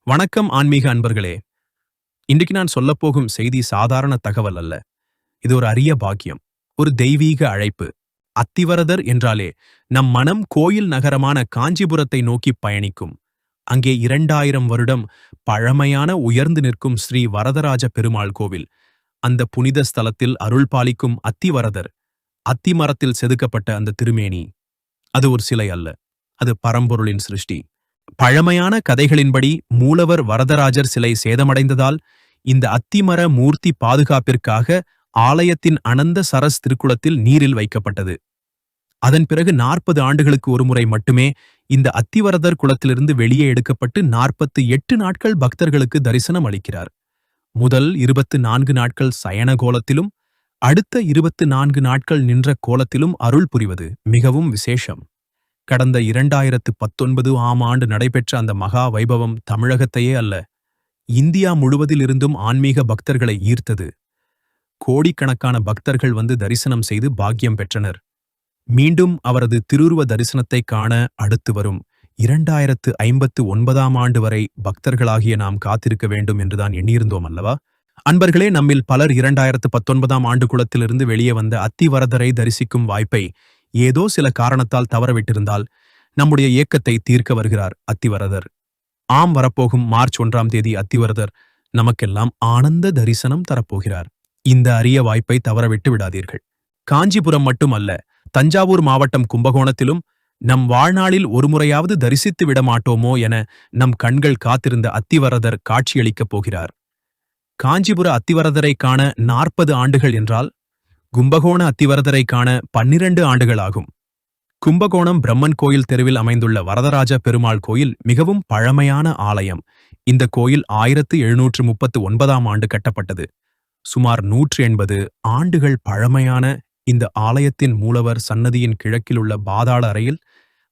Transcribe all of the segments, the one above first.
வணக்கம் ஆன்மீக அன்பர்களே. இன்றைக்கு நான் சொல்லப்போகும் செய்தி சாதாரண தகவல் அல்ல. இது ஒரு அரிய பாக்கியம், ஒரு தெய்வீக அழைப்பு. அத்திவரதர் என்றாலே நம் மனம் கோயில் நகரமான காஞ்சிபுரத்தை நோக்கி பயணிக்கும். அங்கே 2000 வருடம் பழமையான உயர்ந்து நிற்கும் ஸ்ரீ வரதராஜ பெருமாள் கோவில். அந்த புனித ஸ்தலத்தில் அருள் பாலிக்கும் அத்திவரதர், அத்திமரத்தில் செதுக்கப்பட்ட அந்த திருமேனி, அது ஒரு சிலை அல்ல, அது பரம்பொருளின் சிருஷ்டி. பழமையான கதைகளின்படி மூலவர் வரதராஜர் சிலை சேதமடைந்ததால் இந்த அத்திமர மூர்த்தி பாதுகாப்பிற்காக ஆலயத்தின் அனந்த சரஸ் திருக்குளத்தில் நீரில் வைக்கப்பட்டது. அதன் பிறகு 40 ஆண்டுகளுக்கு ஒருமுறை மட்டுமே இந்த அத்திவரதர் குளத்திலிருந்து வெளியே எடுக்கப்பட்டு 48 நாட்கள் பக்தர்களுக்கு தரிசனம் அளிக்கிறார். முதல் 24 நாட்கள் சயன கோலத்திலும் அடுத்த 24 நாட்கள் நின்ற கோலத்திலும் அருள் புரிவது மிகவும் விசேஷம். கடந்த 2019 ஆம் ஆண்டு நடைபெற்ற அந்த மகா வைபவம் தமிழகத்தையே அல்ல, இந்தியா முழுவதிலிருந்தும் ஆன்மீக பக்தர்களை ஈர்த்தது. கோடிக்கணக்கான பக்தர்கள் வந்து தரிசனம் செய்து பாக்கியம் பெற்றனர். மீண்டும் அவரது திருவுருவ தரிசனத்தை காண அடுத்து வரும் 2059ஆம் ஆண்டு வரை பக்தர்களாகிய நாம் காத்திருக்க வேண்டும் என்றுதான் எண்ணியிருந்தோம் அல்லவா? அன்பர்களே, நம்மில் பலர் 2019ஆம் ஆண்டு குளத்திலிருந்து வெளியே வந்த அத்திவரதரை தரிசிக்கும் வாய்ப்பை ஏதோ சில காரணத்தால் தவறவிட்டிருந்தால் நம்முடைய ஏக்கத்தை தீர்க்க வருகிறார் அத்திவரதர். ஆம், வரப்போகும் மார்ச் 1ஆம் தேதி அத்திவரதர் நமக்கெல்லாம் ஆனந்த தரிசனம் தரப்போகிறார். இந்த அரிய வாய்ப்பை தவறவிட்டு விடாதீர்கள். காஞ்சிபுரம் மட்டுமல்ல, தஞ்சாவூர் மாவட்டம் கும்பகோணத்திலும் நம் வாழ்நாளில் ஒருமுறையாவது தரிசித்து விட மாட்டோமோ என நம் கண்கள் காத்திருந்த அத்திவரதர் காட்சியளிக்கப் போகிறார். காஞ்சிபுர அத்திவரதரை காண 40 ஆண்டுகள் என்றால் கும்பகோண அத்திவரதரை காண 12 ஆண்டுகள் ஆகும். கும்பகோணம் பிரம்மன் கோயில் தெருவில் அமைந்துள்ள வரதராஜ பெருமாள் கோயில் மிகவும் பழமையான ஆலயம். இந்த கோயில் 1739ஆம் ஆண்டு கட்டப்பட்டது. சுமார் 180 ஆண்டுகள் பழமையான இந்த ஆலயத்தின் மூலவர் சன்னதியின் கிழக்கில் உள்ள பாதாள அறையில்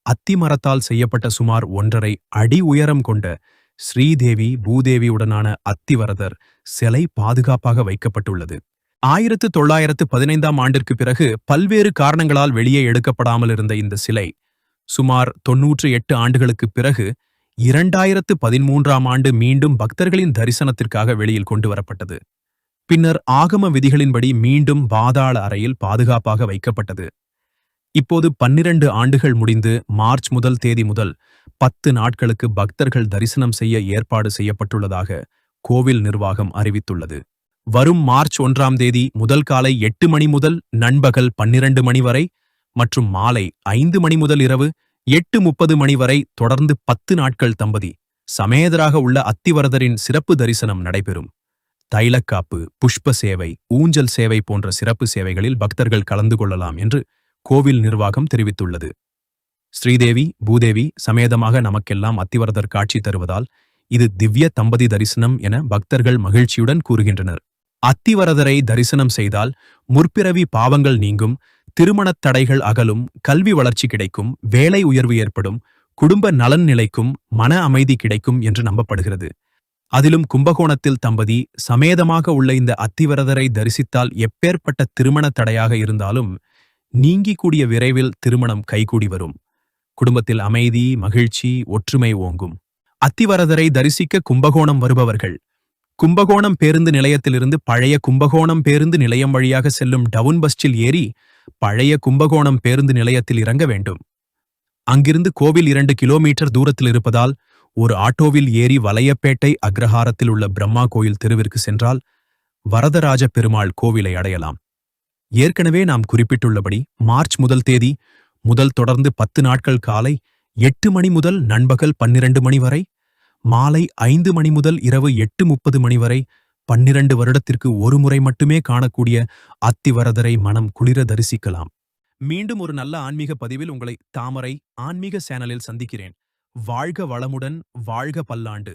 அத்திமரத்தால் செய்யப்பட்ட சுமார் 1.5 அடி உயரம் கொண்ட ஸ்ரீதேவி பூதேவியுடனான அத்திவரதர் சிலை பாதுகாப்பாக வைக்கப்பட்டுள்ளது. 1915ஆம் ஆண்டிற்கு பிறகு பல்வேறு காரணங்களால் வெளியே எடுக்கப்படாமல் இருந்த இந்த சிலை சுமார் 98 ஆண்டுகளுக்கு பிறகு 2013ஆம் ஆண்டு மீண்டும் பக்தர்களின் தரிசனத்திற்காக வெளியில் கொண்டு வரப்பட்டது. பின்னர் ஆகம விதிகளின்படி மீண்டும் பாதாள அறையில் பாதுகாப்பாக வைக்கப்பட்டது. இப்போது 12 ஆண்டுகள் முடிந்து மார்ச் 1 தேதி முதல் 10 நாட்களுக்கு பக்தர்கள் தரிசனம் செய்ய ஏற்பாடு செய்யப்பட்டுள்ளதாக கோவில் நிர்வாகம் அறிவித்துள்ளது. வரும் மார்ச் 1ஆம் தேதி முதல் காலை 8 மணி முதல் நண்பகல் 12 மணி வரை மற்றும் மாலை 5 மணி முதல் இரவு 8:30 மணி வரை தொடர்ந்து 10 நாட்கள் தம்பதி சமேதராக உள்ள அத்திவரதரின் சிறப்பு தரிசனம் நடைபெறும். தைலக்காப்பு, புஷ்ப சேவை, ஊஞ்சல் சேவை போன்ற சிறப்பு சேவைகளில் பக்தர்கள் கலந்து கொள்ளலாம் என்று கோவில் நிர்வாகம் தெரிவித்துள்ளது. ஸ்ரீதேவி பூதேவி சமேதமாக நமக்கெல்லாம் அத்திவரதர் காட்சி தருவதால் இது திவ்ய தம்பதி தரிசனம் என பக்தர்கள் மகிழ்ச்சியுடன் கூறுகின்றனர். அத்திவரதரை தரிசனம் செய்தால் முற்பிறவி பாவங்கள் நீங்கும், திருமணத் தடைகள் அகலும், கல்வி வளர்ச்சி கிடைக்கும், வேலை உயர்வு ஏற்படும், குடும்ப நலன் நிலைக்கும், மன அமைதி கிடைக்கும் என்று நம்பப்படுகிறது. அதிலும் கும்பகோணத்தில் தம்பதி சமேதமாக உள்ள இந்த அத்திவரதரை தரிசித்தால் எப்பேற்பட்ட திருமண தடையாக இருந்தாலும் நீங்கி கூடிய விரைவில் திருமணம் கைகூடி வரும். குடும்பத்தில் அமைதி, மகிழ்ச்சி, ஒற்றுமை ஓங்கும். அத்திவரதரை தரிசிக்க கும்பகோணம் வருபவர்கள் கும்பகோணம் பேருந்து நிலையத்திலிருந்து பழைய கும்பகோணம் பேருந்து நிலையம் வழியாக செல்லும் டவுன் பஸ்ஸில் ஏறி பழைய கும்பகோணம் பேருந்து நிலையத்தில் இறங்க வேண்டும். அங்கிருந்து கோவில் 2 கிலோமீட்டர் தூரத்தில் இருப்பதால் ஒரு ஆட்டோவில் ஏறி வலையப்பேட்டை அக்ரஹாரத்தில் உள்ள பிரம்மா கோயில் தெருவிற்கு சென்றால் வரதராஜ பெருமாள் கோவிலை அடையலாம். ஏற்கனவே நாம் குறிப்பிட்டுள்ளபடி மார்ச் 1 தேதி முதல் தொடர்ந்து 10 நாட்கள் காலை 8 மணி முதல் நண்பகல் 12 மணி வரை, மாலை 5 மணி முதல் இரவு 8:30 மணி வரை 12 வருடத்திற்கு ஒரு முறை மட்டுமே காணக்கூடிய அத்திவரதரை மனம் குளிர தரிசிக்கலாம். மீண்டும் ஒரு நல்ல ஆன்மீக பதிவில் உங்களை தாமரை ஆன்மீக சேனலில் சந்திக்கிறேன். வாழ்க வளமுடன், வாழ்க பல்லாண்டு.